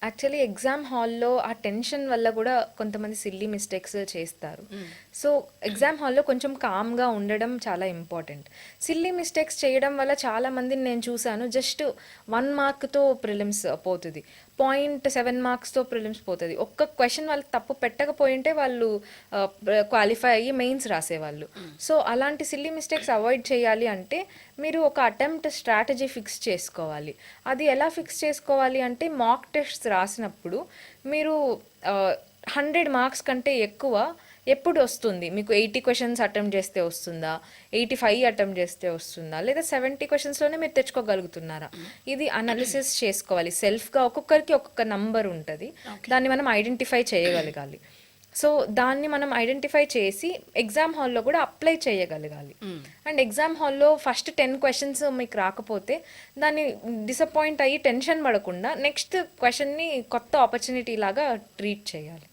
Actually exam హాల్లో ఆ tension వల్ల కూడా కొంతమంది సిల్లీ మిస్టేక్స్ చేస్తారు. సో ఎగ్జామ్ హాల్లో కొంచెం కామ్గా ఉండడం చాలా ఇంపార్టెంట్. సిల్లీ మిస్టేక్స్ చేయడం వల్ల చాలా మందిని నేను చూశాను, జస్ట్ 1 మార్క్తో ప్రిలిమ్స్ పోతుంది, 0.7 మార్క్స్తో ప్రిలిమ్స్ పోతుంది. ఒక్క క్వశ్చన్ వాళ్ళు తప్పు పెట్టకపోయింటే వాళ్ళు క్వాలిఫై అయ్యి మెయిన్స్ రాసేవాళ్ళు. సో అలాంటి సిల్లీ మిస్టేక్స్ అవాయిడ్ చేయాలి అంటే మీరు ఒక అటెంప్ట్ స్ట్రాటజీ ఫిక్స్ చేసుకోవాలి. అది ఎలా ఫిక్స్ చేసుకోవాలి అంటే మాక్ టెస్ట్స్ రాసినప్పుడు మీరు 100 మార్క్స్ కంటే ఎక్కువ ఎప్పుడు వస్తుంది, మీకు 80 క్వశ్చన్స్ అటెంప్ట్ చేస్తే వస్తుందా, 85 అటెంప్ట్ చేస్తే వస్తుందా, లేదా 70 క్వశ్చన్స్లోనే మీరు తెచ్చుకోగలుగుతున్నారా, ఇది అనాలిసిస్ చేసుకోవాలి. సెల్ఫ్గా ఒక్కొక్కరికి ఒక్కొక్క నంబర్ ఉంటుంది, దాన్ని మనం ఐడెంటిఫై చేయగలగాలి. సో దాన్ని మనం ఐడెంటిఫై చేసి ఎగ్జామ్ హాల్లో కూడా అప్లై చేయగలగాలి. అండ్ ఎగ్జామ్ హాల్లో ఫస్ట్ 10 క్వశ్చన్స్ మీకు రాకపోతే దాన్ని డిసప్పాయింట్ అయ్యి టెన్షన్ పడకుండా నెక్స్ట్ క్వశ్చన్ని కొత్త ఆపర్చునిటీ లాగా ట్రీట్ చేయాలి.